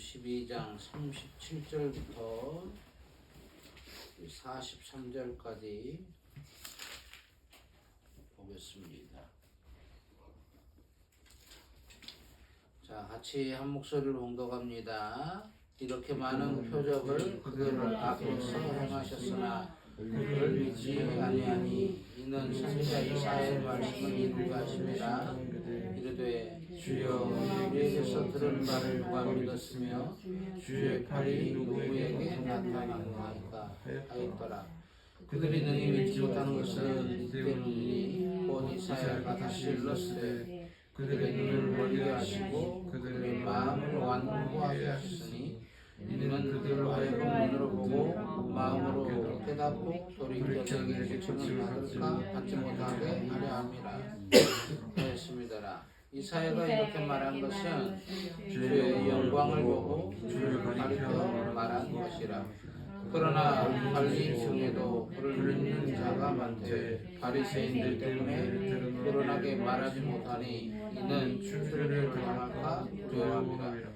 12장 37절부터 43절까지 보겠습니다. 자, 같이 한 목소리로 봉독합니다. 이렇게 많은 표적을 그들 앞에서 행하셨으나 그를 믿지 아니하니 이는 선지자 이사야의 말씀을 이루려 하심이라. 이르되 주여 우리에게서 들은 바를 누가 믿었으며 주의 팔이 누구에게 나타나는가 하였더라. 그들이 능히 믿지 못하는 것은 이 때문이니 곧 이사야가 다시 일렀으되 그들의 눈을 멀게 하시고 그들의 마음을 완고하게 하셨으니 이는 그들로 하여금 눈으로 보고 마음으로 깨닫고 돌이켜 내게 구원을 받을까 받지 못하게 하려 함이라 하였습니다라. 이사야가 이렇게 말한 것은 주의 영광을 보고 주를 가리켜 말한 것이라. 그러나 관리 중에도 그를 믿는 자가 많되 바리새인들 때문에 드러나게 말하지 못하니 이는 추수를 당할까 두려워함이라.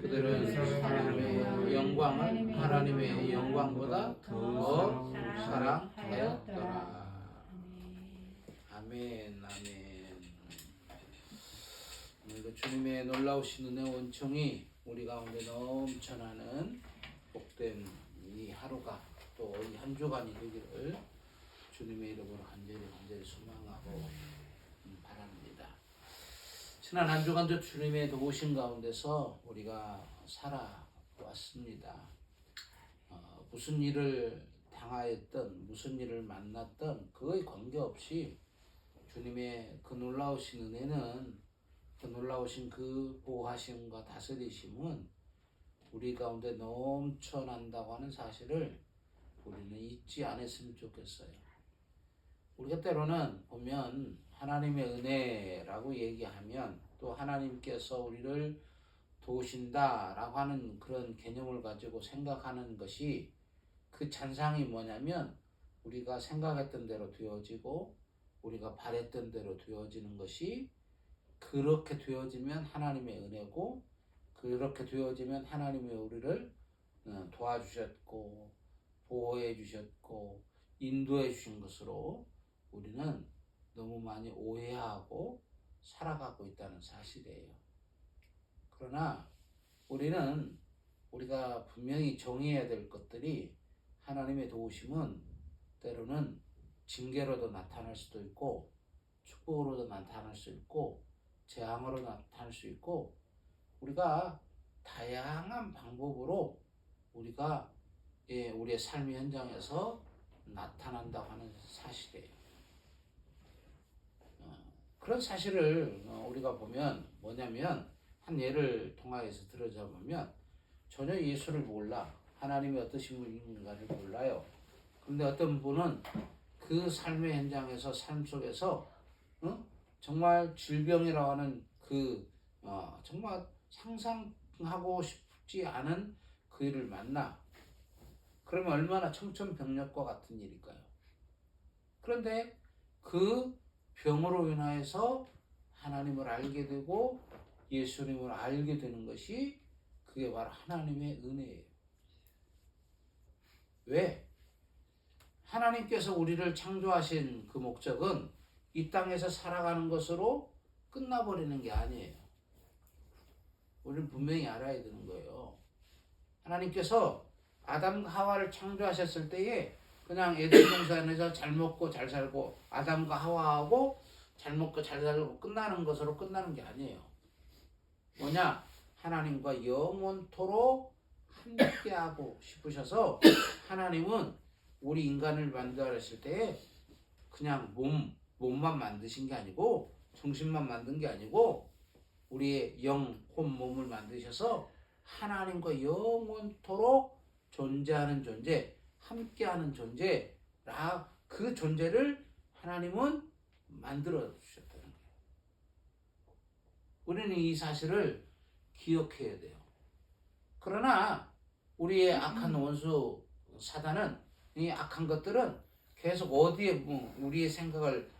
그들은 하나님의 영광을 하나님의 영광보다 더 사랑하였더라. 아멘. 아멘. 오늘도 주님의 놀라우신 은혜 원총이 우리 가운데 넘쳐나는 복된 이 하루가 또 이 한 주간이 되기를 주님의 이름으로 간절히 소망하고 바랍니다. 지난 한 주간도 주님의 도우심 가운데서 우리가 살아왔습니다. 무슨 일을 당하였든 무슨 일을 만났든 그거에 관계없이 주님의 그 놀라우신 은혜는 그 놀라우신 그 보호하심과 다스리심은 우리 가운데 넘쳐난다고 하는 사실을 우리는 잊지 않았으면 좋겠어요. 우리가 때로는 보면 하나님의 은혜라고 얘기하면 또 하나님께서 우리를 도우신다라고 하는 그런 개념을 가지고 생각하는 것이 그 잔상이 뭐냐면 우리가 생각했던 대로 되어지고 우리가 바랬던 대로 되어지는 것이 그렇게 되어지면 하나님의 은혜고 그렇게 되어지면 하나님이 우리를 도와주셨고 보호해 주셨고 인도해 주신 것으로 우리는 너무 많이 오해하고 살아가고 있다는 사실이에요. 그러나 우리가 분명히 정의해야 될 것들이 하나님의 도우심은 때로는 징계로도 나타날 수도 있고 축복으로도 나타날 수 있고 재앙으로 나타날 수 있고 우리가 다양한 방법으로 우리가 우리의 삶의 현장에서 나타난다고 하는 사실이에요. 그런 사실을 우리가 보면 뭐냐면 한 예를 통하여서 들어보면 전혀 예수를 몰라. 하나님이 어떠신 분인가를 몰라요. 그런데 어떤 분은 그 삶의 현장에서 삶 속에서 정말 질병이라고 하는 정말 상상하고 싶지 않은 그 일을 만나. 그러면 얼마나 청천벽력과 같은 일일까요? 그런데 그 병으로 인하여서 하나님을 알게 되고 예수님을 알게 되는 것이 그게 바로 하나님의 은혜예요. 왜? 하나님께서 우리를 창조하신 그 목적은 이 땅에서 살아가는 것으로 끝나버리는 게 아니에요. 우리는 분명히 알아야 되는 거예요. 하나님께서 아담과 하와를 창조하셨을 때에 그냥 에덴 동산에서 잘 먹고 잘 살고 아담과 하와하고 잘 먹고 잘 살고 끝나는 것으로 끝나는 게 아니에요. 뭐냐? 하나님과 영원토록 함께하고 싶으셔서 하나님은 우리 인간을 만들었을 때에 그냥 몸만 만드신 게 아니고 정신만 만든 게 아니고 우리의 영, 혼, 몸을 만드셔서 하나님과 영원토록 존재하는 존재, 함께하는 존재라 그 존재를 하나님은 만들어 주셨다는 거예요. 우리는 이 사실을 기억해야 돼요. 그러나 우리의 악한 원수 사단은 이 악한 것들은 계속 어디에 우리의 생각을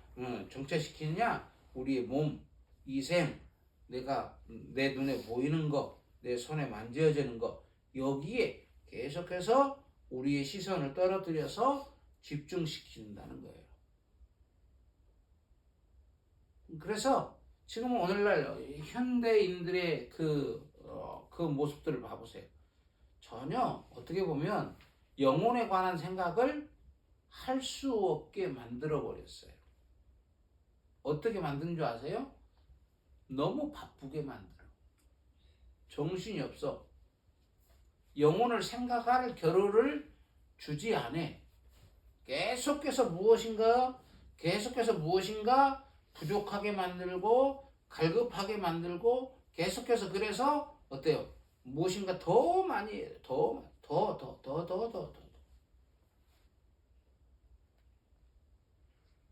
정체시키느냐? 우리의 몸, 이생, 내 눈에 보이는 것, 내 손에 만져지는 거, 여기에 계속해서 우리의 시선을 떨어뜨려서 집중시킨다는 거예요. 그래서 지금 오늘날 현대인들의 그 모습들을 봐보세요. 전혀 어떻게 보면 영혼에 관한 생각을 할 수 없게 만들어 버렸어요. 어떻게 만든 줄 아세요? 너무 바쁘게 만들어. 정신이 없어. 영혼을 생각할 겨를을 주지 않아. 계속해서 무엇인가 부족하게 만들고 갈급하게 만들고 계속해서, 그래서 어때요? 무엇인가 더 많이 해요. 더.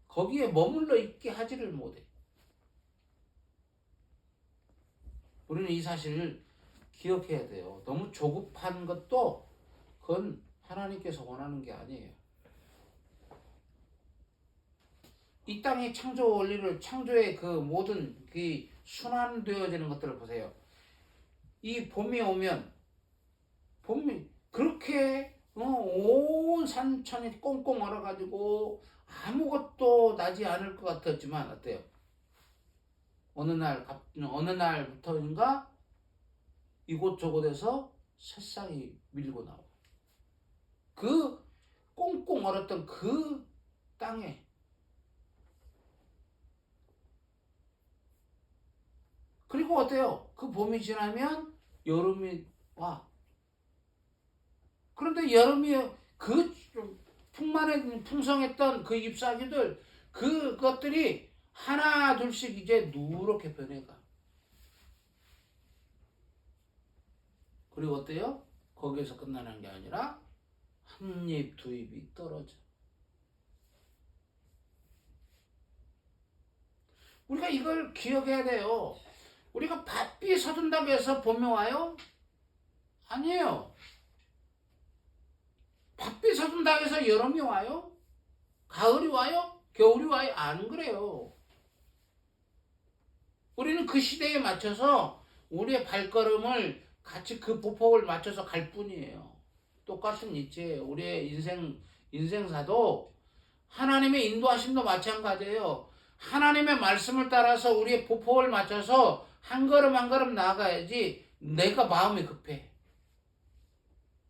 거기에 머물러 있게 하지를 못해. 우리는 이 사실을 기억해야 돼요. 너무 조급한 것도 그건 하나님께서 원하는 게 아니에요. 이 땅의 창조 원리를, 창조의 그 모든 그 순환되어지는 것들을 보세요. 이 봄이 오면, 봄이 그렇게 온 산천이 꽁꽁 얼어가지고 아무것도 나지 않을 것 같았지만 어때요? 어느 날부터인가 이곳저곳에서 새싹이 밀고 나와. 그 꽁꽁 얼었던 그 땅에. 그리고 어때요? 그 봄이 지나면 여름이 와. 그런데 여름이 그 풍성했던 그 잎사귀들, 그것들이 하나 둘씩 이제 누렇게 변해가. 그리고 어때요? 거기에서 끝나는 게 아니라 한 잎, 두 잎이 떨어져. 우리가 이걸 기억해야 돼요. 우리가 바삐 서둔다고 해서 봄이 와요? 아니에요. 바삐 서둔다고 해서 여름이 와요? 가을이 와요? 겨울이 와요? 안 그래요. 우리는 그 시대에 맞춰서 우리의 발걸음을 같이 그 보폭을 맞춰서 갈 뿐이에요. 똑같은 이치예요. 우리의 인생사도 하나님의 인도하심도 마찬가지예요. 하나님의 말씀을 따라서 우리의 보폭을 맞춰서 한 걸음 한 걸음 나아가야지. 내가 마음이 급해.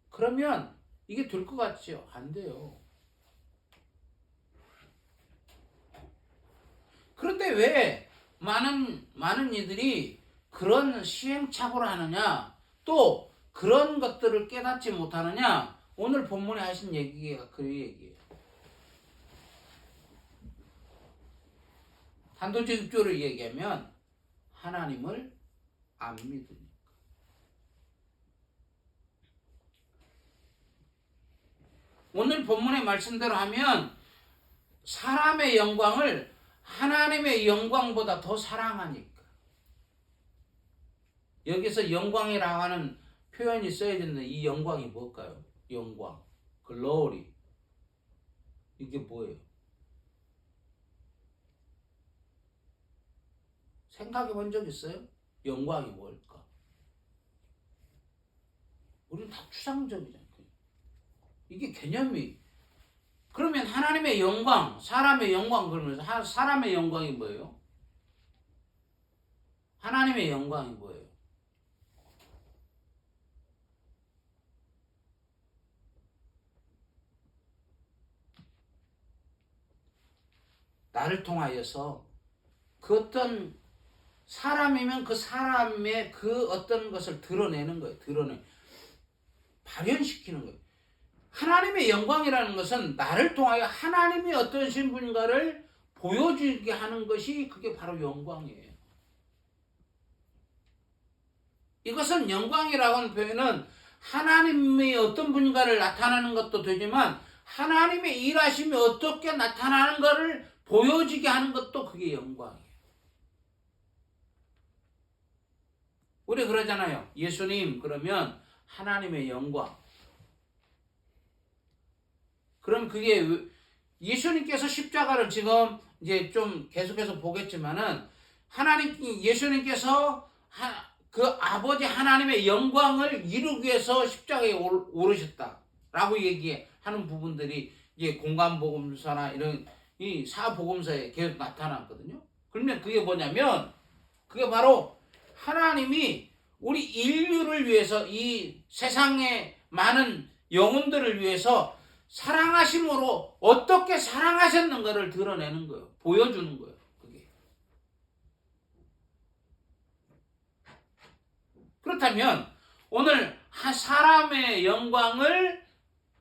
그러면 이게 될 것 같지요? 안 돼요. 그런데 왜 많은 이들이 그런 시행착오를 하느냐, 또 그런 것들을 깨닫지 못하느냐? 오늘 본문에 하신 얘기가 그 얘기예요. 단도직입적으로 얘기하면 하나님을 안 믿으니까. 오늘 본문의 말씀대로 하면 사람의 영광을 하나님의 영광보다 더 사랑하니까. 여기서 영광이라고 하는 표현이 써야되는데, 이 영광이 뭘까요? 영광, 글로리. 이게 뭐예요? 생각해 본 적 있어요? 영광이 뭘까? 우리는 다 추상적이잖아요. 이게 개념이. 그러면 하나님의 영광, 사람의 영광, 그러면서 사람의 영광이 뭐예요? 하나님의 영광이 뭐예요? 나를 통하여서 그 어떤 사람이면 그 사람의 그 어떤 것을 드러내는 거예요. 발현시키는 거예요. 하나님의 영광이라는 것은 나를 통하여 하나님이 어떠신 분인가를 보여주게 하는 것이, 그게 바로 영광이에요. 이것은 영광이라고 하는 표현은 하나님이 어떤 분인가를 나타내는 것도 되지만 하나님의 일하심이 어떻게 나타나는 것을 보여지게 하는 것도 그게 영광이에요. 우리 그러잖아요. 예수님 그러면 하나님의 영광. 그럼 그게 예수님께서 십자가를 지금 이제 좀 계속해서 보겠지만은 예수님께서 그 아버지 하나님의 영광을 이루기 위해서 십자가에 오르셨다라고 얘기하는 부분들이 이게 공간복음서나 이런 이 사복음서에 계속 나타났거든요. 그러면 그게 뭐냐면 그게 바로 하나님이 우리 인류를 위해서 이 세상의 많은 영혼들을 위해서 사랑하심으로 어떻게 사랑하셨는가를 드러내는 거예요. 보여주는 거예요. 그게. 그렇다면 오늘 사람의 영광을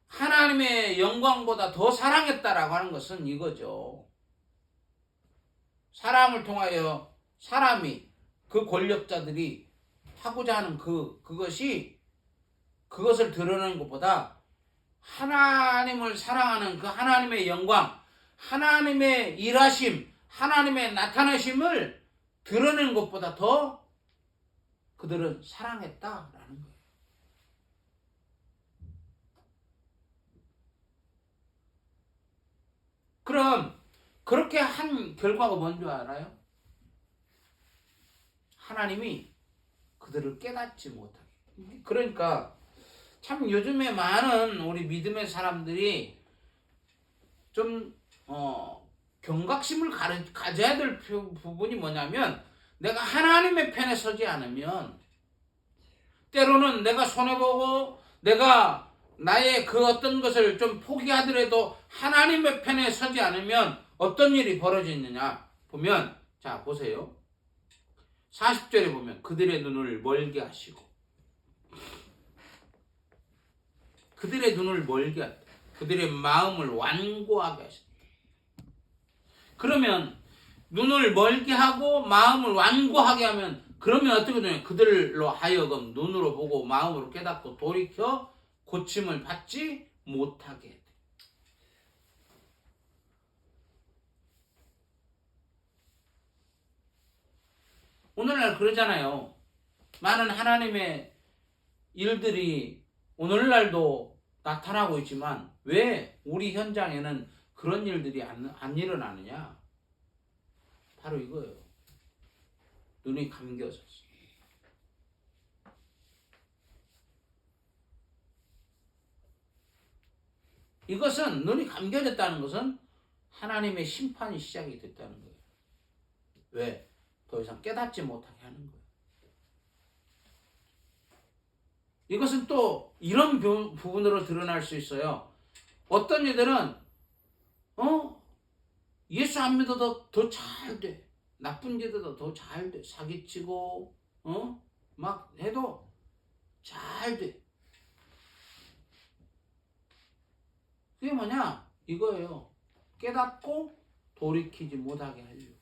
하나님의 영광보다 더 사랑했다라고 하는 것은 이거죠. 사람을 통하여 사람이 그 권력자들이 하고자 하는 그것을 드러내는 것보다 하나님을 사랑하는 그 하나님의 영광, 하나님의 일하심, 하나님의 나타나심을 드러내는 것보다 더 그들은 사랑했다라는 거예요. 그럼 그렇게 한 결과가 뭔지 알아요? 하나님이 그들을 깨닫지 못하게. 그러니까 참 요즘에 많은 우리 믿음의 사람들이 좀 경각심을 가져야 될 부분이 뭐냐면 내가 하나님의 편에 서지 않으면 때로는 내가 손해보고 내가 나의 그 어떤 것을 좀 포기하더라도 하나님의 편에 서지 않으면 어떤 일이 벌어지느냐 보면 자 보세요. 40절에 보면 그들의 눈을 멀게 하시고 그들의 눈을 멀게 하다. 그들의 마음을 완고하게 하셨다. 그러면 눈을 멀게 하고 마음을 완고하게 하면 그러면 어떻게 되냐? 그들로 하여금 눈으로 보고 마음으로 깨닫고 돌이켜 고침을 받지 못하게 돼. 오늘날 그러잖아요. 많은 하나님의 일들이 오늘날도 나타나고 있지만 왜 우리 현장에는 그런 일들이 안 일어나느냐? 바로 이거예요. 눈이 감겨졌어. 이것은 눈이 감겨졌다는 것은 하나님의 심판이 시작이 됐다는 거예요. 왜? 더 이상 깨닫지 못하게 하는 거예요. 이것은 또 이런 부분으로 드러날 수 있어요. 어떤 이들은 예수 안 믿어도 더 잘 돼. 나쁜 짓도 더 잘 돼. 사기치고 막 해도 잘 돼. 그게 뭐냐? 이거예요. 깨닫고 돌이키지 못하게 하려고.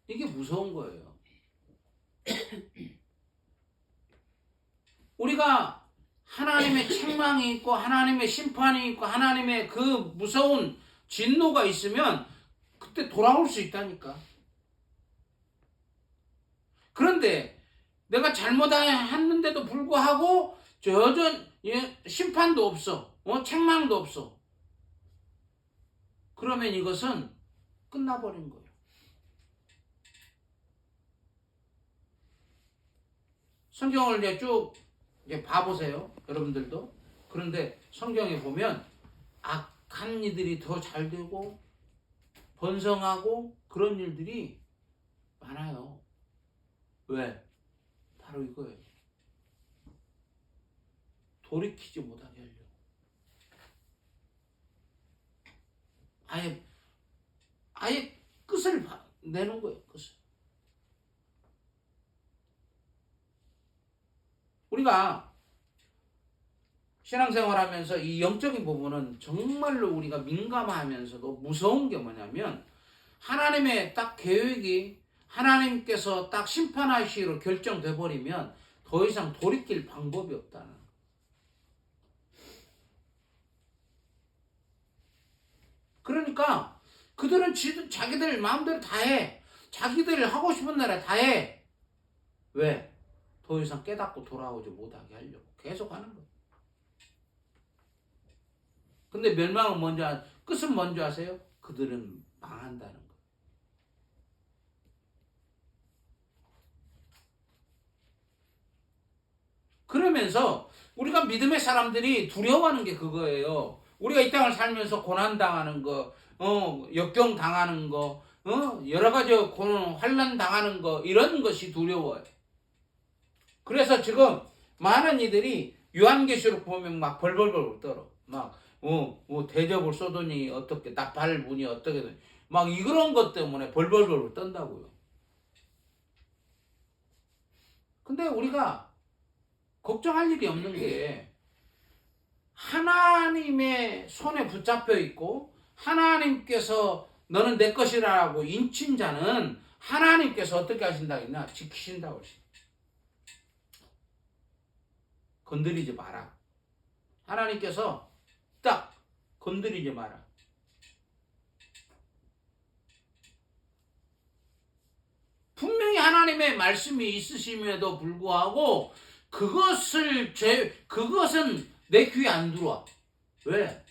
이게 무서운 거예요. 우리가 하나님의 책망이 있고 하나님의 심판이 있고 하나님의 그 무서운 진노가 있으면 그때 돌아올 수 있다니까. 그런데 내가 잘못했는데도 불구하고 심판도 없어. 책망도 없어. 그러면 이것은 끝나버린 거예요. 성경을 이제 쭉 봐보세요. 여러분들도. 그런데 성경에 보면 악한 이들이 더 잘 되고 번성하고 그런 일들이 많아요. 왜? 바로 이거예요. 돌이키지 못하게 하려고. 아예 끝을 내는 거예요. 끝을. 우리가 신앙생활하면서 이 영적인 부분은 정말로 우리가 민감하면서도 무서운 게 뭐냐면 하나님의 딱 계획이 하나님께서 딱 심판하시기로 결정돼 버리면 더 이상 돌이킬 방법이 없다는 거예요. 그러니까 그들은 자기들 마음대로 다 해. 자기들 하고 싶은 대로 다 해. 왜? 더 이상 깨닫고 돌아오지 못하게 하려고 계속 하는 거예요. 근데 멸망은 끝은 뭔지 아세요? 그들은 망한다는 거예요. 그러면서 우리가 믿음의 사람들이 두려워하는 게 그거예요. 우리가 이 땅을 살면서 고난당하는 거, 역경당하는 거, 여러 가지 환난 당하는 거, 이런 것이 두려워요. 그래서 지금 많은 이들이 요한계시록 보면 막 벌벌벌 떨어. 막, 대접을 쏘더니 어떻게, 나팔문이 어떻게, 막 이런 것 때문에 벌벌벌 떤다고요. 근데 우리가 걱정할 일이 없는 게 하나님의 손에 붙잡혀 있고 하나님께서 너는 내 것이라고 인친 자는 하나님께서 어떻게 하신다고 했나? 지키신다고 하십니다. 건드리지 마라. 하나님께서 딱 건드리지 마라. 분명히 하나님의 말씀이 있으심에도 불구하고 그것은 내 귀에 안 들어와. 왜?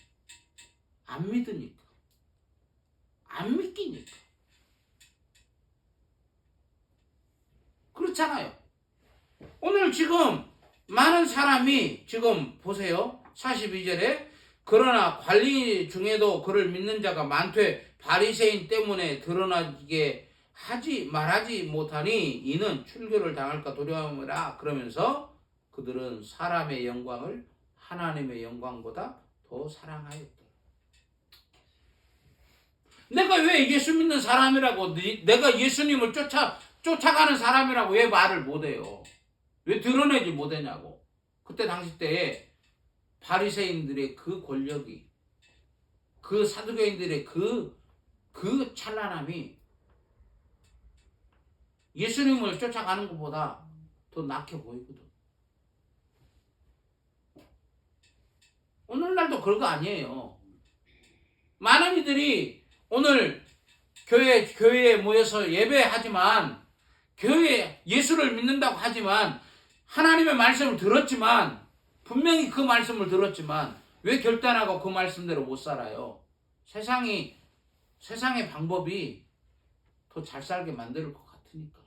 안 믿으니까. 안 믿기니까. 그렇잖아요. 오늘 지금 많은 사람이 지금 보세요. 42절에 그러나 관리 중에도 그를 믿는 자가 많되 바리새인 때문에 드러나게 말하지 못하니 이는 출교를 당할까 두려움이라. 그러면서 그들은 사람의 영광을 하나님의 영광보다 더 사랑하였다. 내가 왜 예수 믿는 사람이라고, 내가 예수님을 쫓아가는 사람이라고 왜 말을 못해요? 왜 드러내지 못하냐고. 그때 당시 때에 바리새인들의 그 권력이, 그 사두개인들의 그 찬란함이 예수님을 쫓아가는 것보다 더 낙해 보이거든. 오늘날도 그런 거 아니에요. 많은 이들이 오늘 교회에 모여서 예배하지만, 교회에 예수를 믿는다고 하지만, 하나님의 말씀을 들었지만, 분명히 그 말씀을 들었지만, 왜 결단하고 그 말씀대로 못 살아요? 세상의 방법이 더 잘 살게 만들 것 같으니까.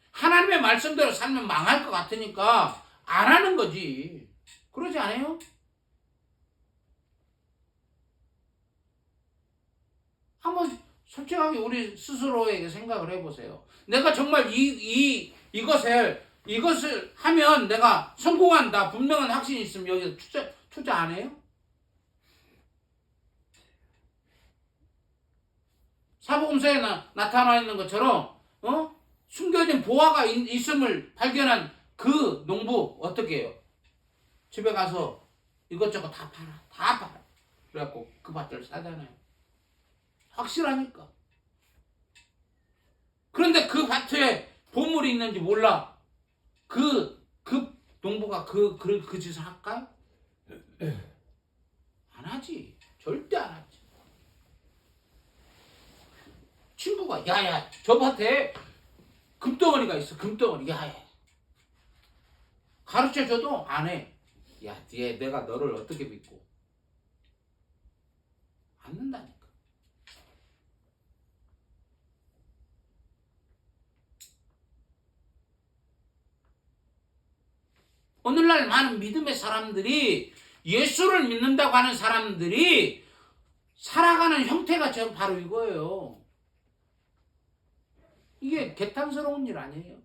하나님의 말씀대로 살면 망할 것 같으니까 안 하는 거지. 그러지 않아요? 한번 솔직하게 우리 스스로에게 생각을 해보세요. 내가 정말 이것을 하면 내가 성공한다, 분명한 확신이 있으면 여기서 투자 안 해요? 사복음서에 나타나 있는 것처럼 숨겨진 보화가 있음을 발견한 그 농부 어떻게 해요? 집에 가서 이것저것 다 팔아. 그래갖고 그 밭을 사잖아요. 확실하니까. 그런데 그 밭에 보물이 있는지 몰라. 그 농부가 그 짓을 할까요? 안 하지. 절대 안 하지. 친구가 야야 저 밭에 금덩어리가 있어. 금덩어리. 야야. 가르쳐줘도 안 해. 야, 내가 너를 어떻게 믿고. 안 는다니까. 오늘날 많은 믿음의 사람들이, 예수를 믿는다고 하는 사람들이 살아가는 형태가 바로 이거예요. 이게 개탄스러운 일 아니에요.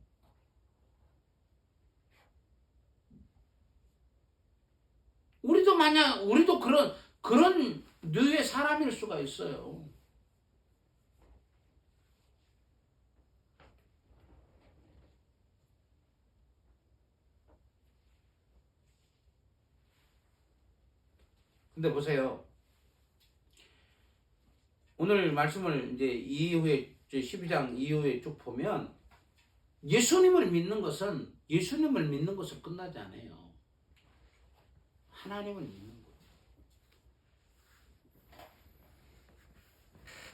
우리도 그런 류의 사람일 수가 있어요. 근데 보세요. 오늘 말씀을 이제 이후에 12장 이후에 쭉 보면 예수님을 믿는 것은 끝나지 않아요. 하나님을 믿는 거예요.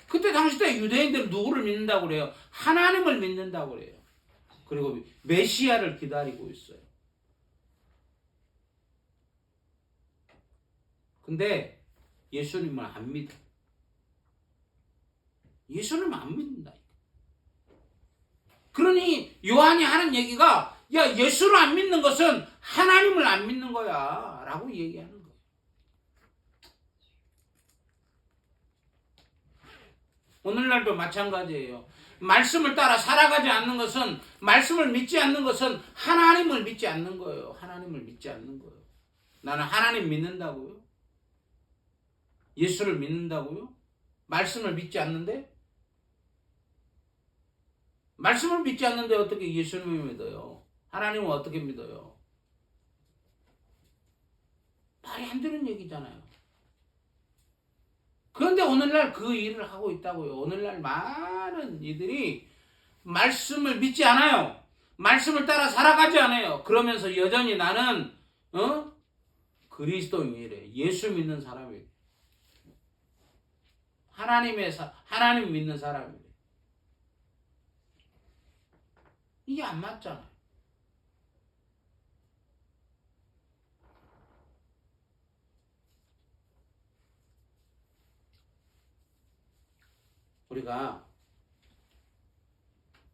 그때 당시 때 유대인들은 누구를 믿는다고 그래요? 하나님을 믿는다고 그래요. 그리고 메시아를 기다리고 있어요. 근데 예수님을 안 믿어. 예수님을 안 믿는다. 그러니 요한이 하는 얘기가 야 예수를 안 믿는 것은 하나님을 안 믿는 거야 라고 얘기하는 거야. 오늘날도 마찬가지예요. 말씀을 따라 살아가지 않는 것은, 말씀을 믿지 않는 것은 하나님을 믿지 않는 거예요. 하나님을 믿지 않는 거예요. 나는 하나님 믿는다고요? 예수를 믿는다고요? 말씀을 믿지 않는데? 말씀을 믿지 않는데 어떻게 예수님을 믿어요? 하나님은 어떻게 믿어요? 말이 안 되는 얘기잖아요. 그런데 오늘날 그 일을 하고 있다고요. 오늘날 많은 이들이 말씀을 믿지 않아요. 말씀을 따라 살아가지 않아요. 그러면서 여전히 나는 그리스도인이래. 예수 믿는 사람이래. 하나님 믿는 사람이래. 이게 안 맞잖아요. 우리가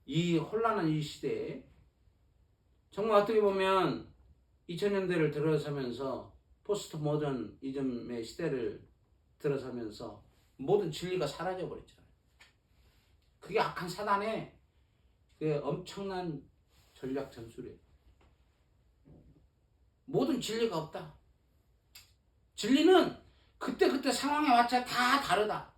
이 혼란한 이 시대에 정말 어떻게 보면 2000년대를 들어서면서 포스트 모더니즘의 시대를 들어서면서 모든 진리가 사라져 버렸잖아요. 그게 악한 사단의 그 엄청난 전략 전술이에요. 모든 진리가 없다. 진리는 그때 상황에 맞춰 다 다르다.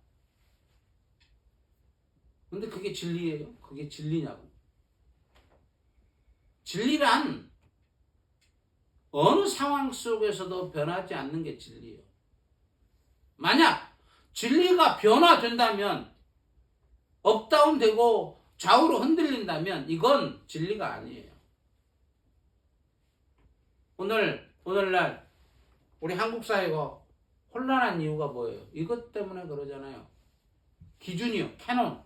근데 그게 진리예요? 그게 진리냐고. 진리란 어느 상황 속에서도 변하지 않는 게 진리예요. 만약 진리가 변화된다면, 업다운되고 좌우로 흔들린다면 이건 진리가 아니에요. 오늘날 우리 한국 사회가 혼란한 이유가 뭐예요? 이것 때문에 그러잖아요. 기준이요. 캐논.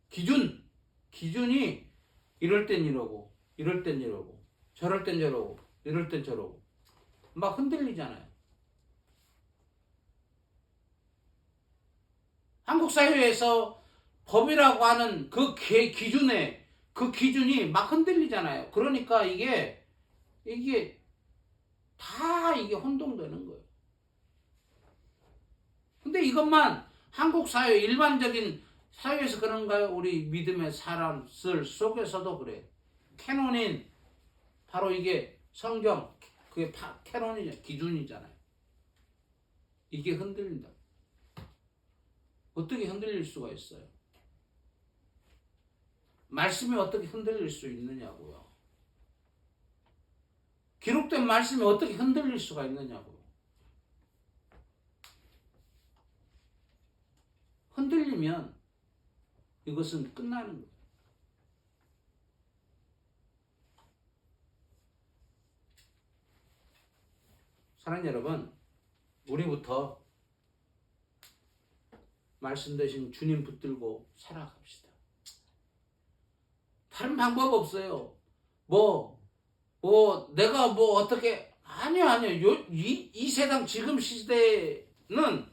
기준이 이럴 땐 이러고, 이럴 땐 이러고, 저럴 땐 저러고, 이럴 땐 저러고 막 흔들리잖아요. 한국 사회에서 법이라고 하는 그 기준이 막 흔들리잖아요. 그러니까 이게 다 혼동되는 거예요. 근데 이것만 한국 사회 일반적인 사회에서 그런가요? 우리 믿음의 사람들 속에서도 그래. 캐논인 바로 이게 성경, 그게 캐논이죠. 기준이잖아요. 이게 흔들린다. 어떻게 흔들릴 수가 있어요? 말씀이 어떻게 흔들릴 수 있느냐고요. 기록된 말씀이 어떻게 흔들릴 수가 있느냐고요. 흔들리면 이것은 끝나는 거예요. 사랑하는 여러분, 우리부터 말씀 대신 주님 붙들고 살아갑시다. 다른 방법 없어요. 내가 어떻게, 아니요. 이 세상 지금 시대는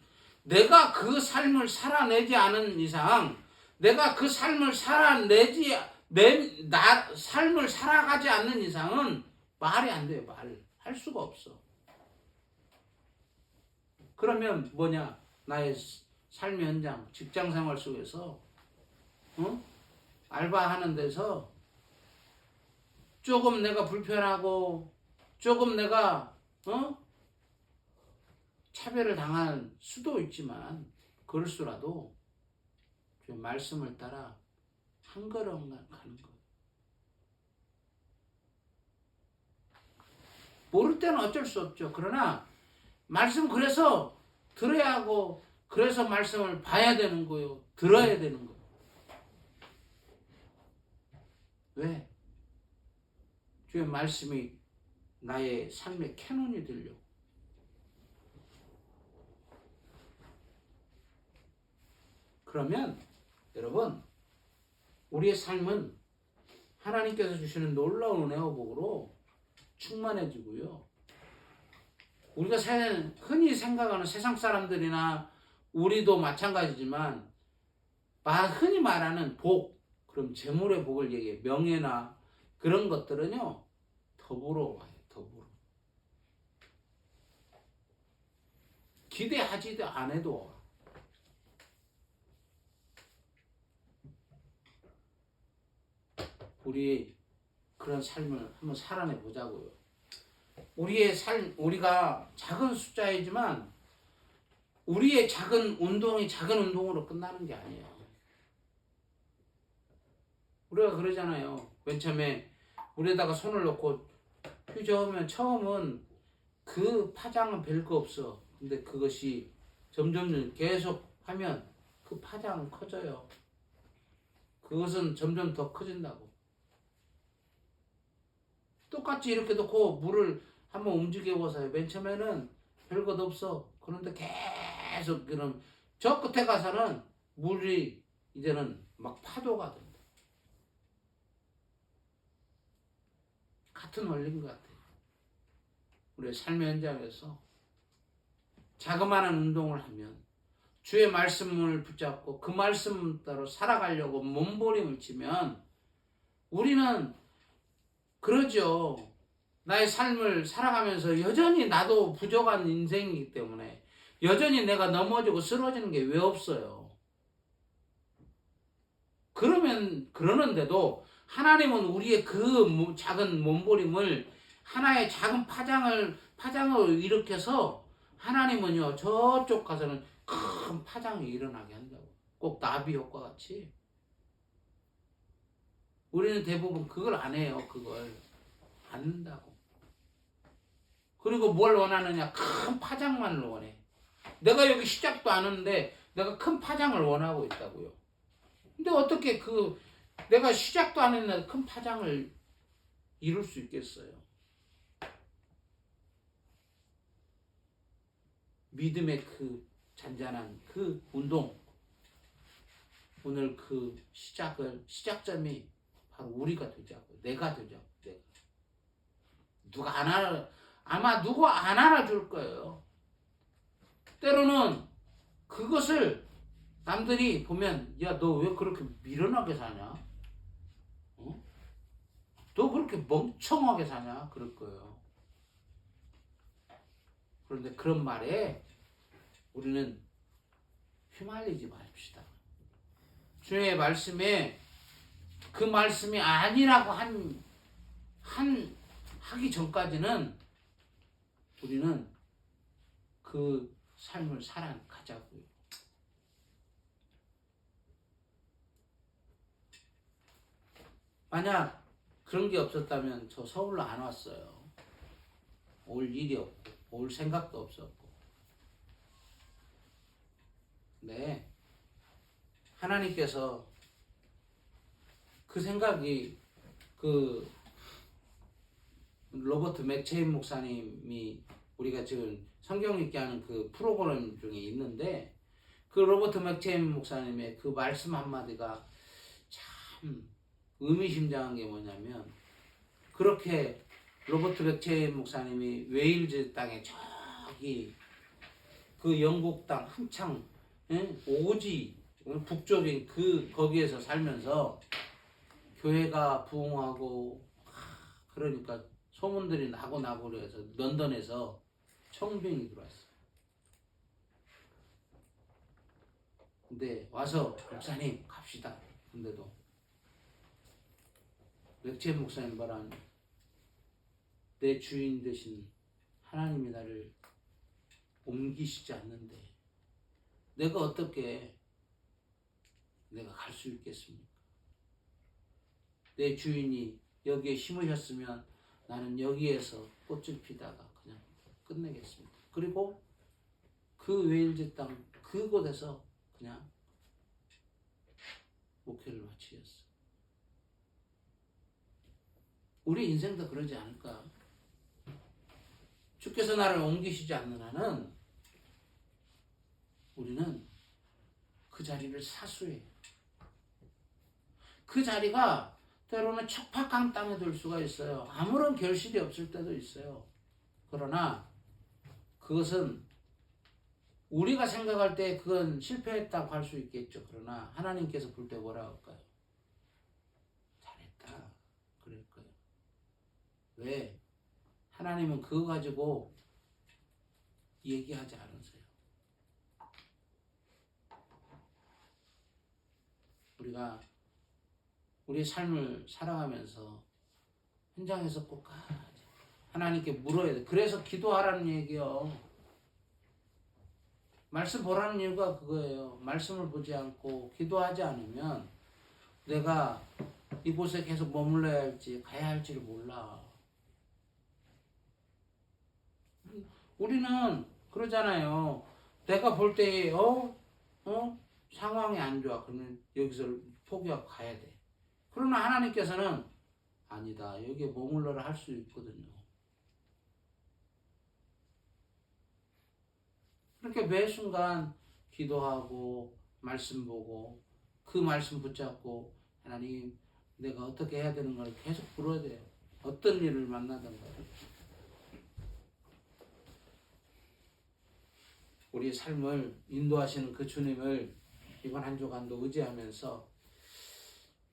내가 그 삶을 살아내지 않은 이상, 내가 그 삶을 삶을 살아가지 않는 이상은 말이 안 돼요. 할 수가 없어. 그러면 뭐냐? 나의 삶의 현장, 직장 생활 속에서, 알바하는 데서 조금 내가 불편하고, 조금 내가, 차별을 당할 수도 있지만, 그럴수라도, 말씀을 따라 한 걸음 가는 거예요. 모를 때는 어쩔 수 없죠. 그러나, 말씀 그래서 들어야 하고, 그래서 말씀을 봐야 되는 거예요. 들어야 되는 거예요. 왜? 주의 말씀이 나의 삶의 캐논이 되려. 그러면 여러분, 우리의 삶은 하나님께서 주시는 놀라운 은혜와 복으로 충만해지고요. 우리가 흔히 생각하는 세상 사람들이나 우리도 마찬가지지만 흔히 말하는 복, 그럼 재물의 복을 얘기해. 명예나 그런 것들은요 더불어 와요. 더불어. 기대하지도 안 해도 와. 우리 그런 삶을 한번 살아내 보자고요. 우리의 삶, 우리가 작은 숫자이지만 우리의 작은 운동이 작은 운동으로 끝나는 게 아니에요. 우리가 그러잖아요. 맨 처음에 물에다가 손을 넣고 휴저으면 처음은 그 파장은 별거 없어. 근데 그것이 점점 계속 하면 그 파장은 커져요. 그것은 점점 더 커진다고. 똑같이 이렇게 넣고 물을 한번 움직여 보세요. 맨 처음에는 별것 없어. 그런데 계속 그럼 저 끝에 가서는 물이 이제는 막 파도가 된다. 같은 원리인 것 같아요. 우리의 삶의 현장에서 자그마한 운동을 하면 주의 말씀을 붙잡고 그 말씀 따로 살아가려고 몸부림을 치면 우리는 그러죠. 나의 삶을 살아가면서 여전히 나도 부족한 인생이기 때문에 여전히 내가 넘어지고 쓰러지는 게 왜 없어요. 그러는데도 하나님은 우리의 그 작은 몸부림을 하나의 작은 파장을 일으켜서 하나님은요 저쪽 가서는 큰 파장이 일어나게 한다고. 꼭 나비 효과 같이. 우리는 대부분 그걸 안 해요. 그걸 안 한다고. 그리고 뭘 원하느냐? 큰 파장만을 원해. 내가 여기 시작도 안 하는데 내가 큰 파장을 원하고 있다고요. 근데 어떻게 내가 시작도 안 했는데 큰 파장을 이룰 수 있겠어요? 믿음의 그 잔잔한 그 운동, 오늘 그 시작점이 바로 우리가 되자고. 내가 되자고. 아마 누가 안 알아줄 거예요. 때로는 그것을 남들이 보면, 야, 너 왜 그렇게 미련하게 사냐? 어? 너 그렇게 멍청하게 사냐? 그럴 거예요. 그런데 그런 말에 우리는 휘말리지 맙시다. 주의 말씀에 그 말씀이 아니라고 하기 전까지는 우리는 그 삶을 살아가자고요. 만약 그런 게 없었다면 저 서울로 안 왔어요. 올 일이 없고 올 생각도 없었고. 네, 하나님께서 그 생각이 그 로버트 맥체인 목사님이 우리가 지금 성경 읽게 하는 그 프로그램 중에 있는데 그 로버트 맥체인 목사님의 그 말씀 한마디가 참 의미심장한 게 뭐냐면 그렇게 로버트 맥체인 목사님이 웨일즈 땅에 저기 그 영국 땅 한창 오지 북쪽인 거기에서 살면서 교회가 부흥하고 그러니까 소문들이 나고 그래서 런던에서 청빙이 들어왔어요. 근데 와서 목사님 갑시다. 근데도 맥체 목사님 말한 내 주인 되신 하나님이 나를 옮기시지 않는데 내가 어떻게 내가 갈 수 있겠습니까? 내 주인이 여기에 심으셨으면 나는 여기에서 꽃을 피다가 그냥 끝내겠습니다. 그리고 그 웨일즈 땅 그곳에서 그냥 목회를 마치셨어요. 우리 인생도 그러지 않을까? 주께서 나를 옮기시지 않는 한은 우리는 그 자리를 사수해요. 그 자리가 때로는 척박한 땅에 들 수가 있어요. 아무런 결실이 없을 때도 있어요. 그러나 그것은 우리가 생각할 때 그건 실패했다고 할 수 있겠죠. 그러나 하나님께서 볼 때 뭐라 할까요? 잘했다. 그럴 거예요. 왜? 하나님은 그거 가지고 얘기하지 않으세요. 우리가 우리 삶을 살아가면서 현장에서 꼭 하나님께 물어야 돼. 그래서 기도하라는 얘기요. 말씀 보라는 이유가 그거예요. 말씀을 보지 않고 기도하지 않으면 내가 이곳에 계속 머물러야 할지 가야 할지를 몰라. 우리는 그러잖아요. 내가 볼 때 상황이 안 좋아. 그러면 여기서 포기하고 가야 돼. 그러나 하나님께서는 아니다. 여기에 머물러라 할 수 있거든요. 그렇게 매 순간 기도하고 말씀 보고 그 말씀 붙잡고 하나님 내가 어떻게 해야 되는 걸 계속 물어야 돼요. 어떤 일을 만나든가. 우리 삶을 인도하시는 그 주님을 이번 한 주간도 의지하면서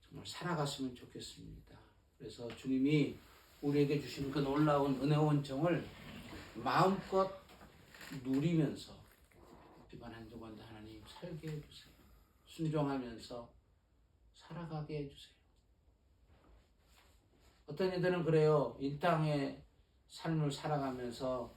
정말 살아갔으면 좋겠습니다. 그래서 주님이 우리에게 주신 그 놀라운 은혜 원정을 마음껏 누리면서 이번 한 주간도 하나님 살게 해주세요. 순종하면서 살아가게 해주세요. 어떤 이들은 그래요. 이 땅의 삶을 살아가면서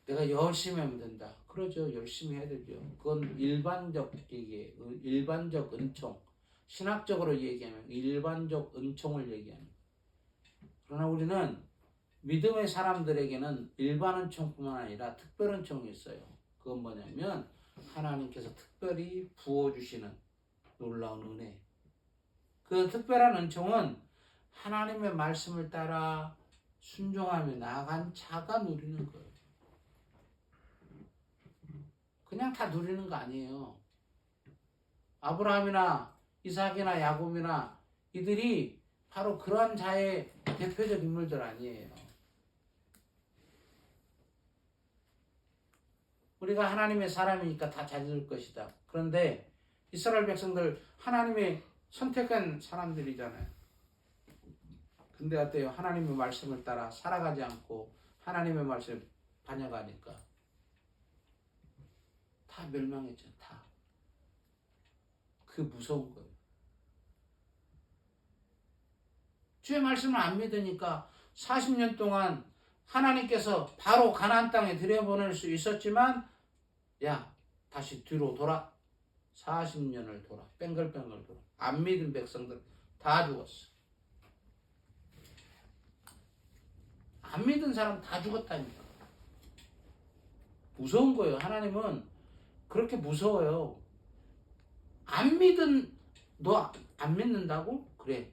내가 열심히 하면 된다. 그러죠. 열심히 해야 되죠. 그건 일반적 얘기예요. 일반적 은총. 신학적으로 얘기하면 일반적 은총을 얘기하는 거예요. 그러나 우리는 믿음의 사람들에게는 일반 은총뿐만 아니라 특별 은총이 있어요. 그건 뭐냐면 하나님께서 특별히 부어주시는 놀라운 은혜. 그 특별한 은총은 하나님의 말씀을 따라 순종하며 나아간 자가 누리는 거예요. 그냥 다 누리는 거 아니에요. 아브라함이나 이삭이나 야곱이나 이들이 바로 그러한 자의 대표적 인물들 아니에요. 우리가 하나님의 사람이니까 다 잘 될 것이다. 그런데 이스라엘 백성들 하나님의 선택한 사람들이잖아요. 근데 어때요? 하나님의 말씀을 따라 살아가지 않고 하나님의 말씀을 반역하니까 다 멸망했죠. 다. 그 무서운 거예요. 주의 말씀을 안 믿으니까 40년 동안 하나님께서 바로 가나안 땅에 들여보낼 수 있었지만 야 다시 뒤로 돌아. 40년을 돌아. 뺑글뺑글 돌아. 안 믿은 백성들 다 죽었어. 안 믿은 사람 다 죽었다니까. 무서운 거예요. 하나님은 그렇게 무서워요. 안 믿은 너 안 믿는다고? 그래.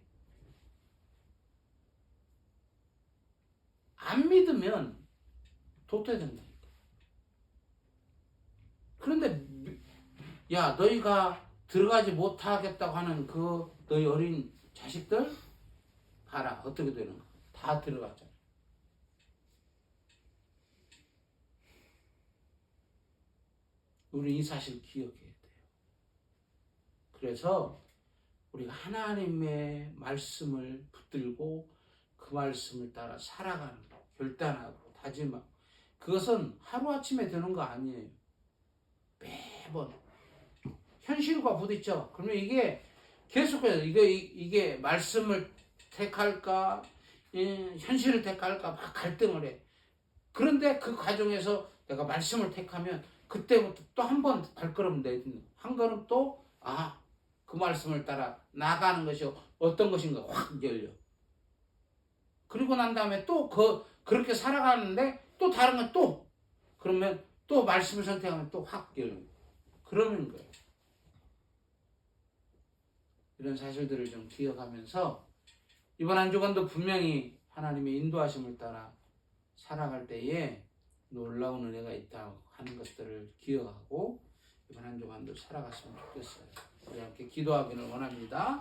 안 믿으면 도태된다니까. 그런데 야 너희가 들어가지 못하겠다고 하는 그 너희 어린 자식들 봐라 어떻게 되는가. 다 들어갔잖아. 우리 이 사실 기억해야 돼요. 그래서 우리가 하나님의 말씀을 붙들고 그 말씀을 따라 살아가는 거, 결단하고 다짐하고 그것은 하루아침에 되는 거 아니에요. 매번 현실과 부딪혀. 그러면 이게 계속해서 이게 말씀을 택할까 현실을 택할까 막 갈등을 해. 그런데 그 과정에서 내가 말씀을 택하면 그때부터 또 한 번 발걸음 내딛는 한 걸음 또 그 말씀을 따라 나가는 것이 어떤 것인가 확 열려. 그리고 난 다음에 또 그렇게 살아가는데 또 다른 건 또 그러면 또 말씀을 선택하면 또 확 열리고 그러는 거예요. 이런 사실들을 좀 기억하면서 이번 한 주간도 분명히 하나님의 인도하심을 따라 살아갈 때에 놀라운 은혜가 있다고 하는 것들을 기억하고 이번 한 주간도 살아갔으면 좋겠어요. 우리 함께 기도하기를 원합니다.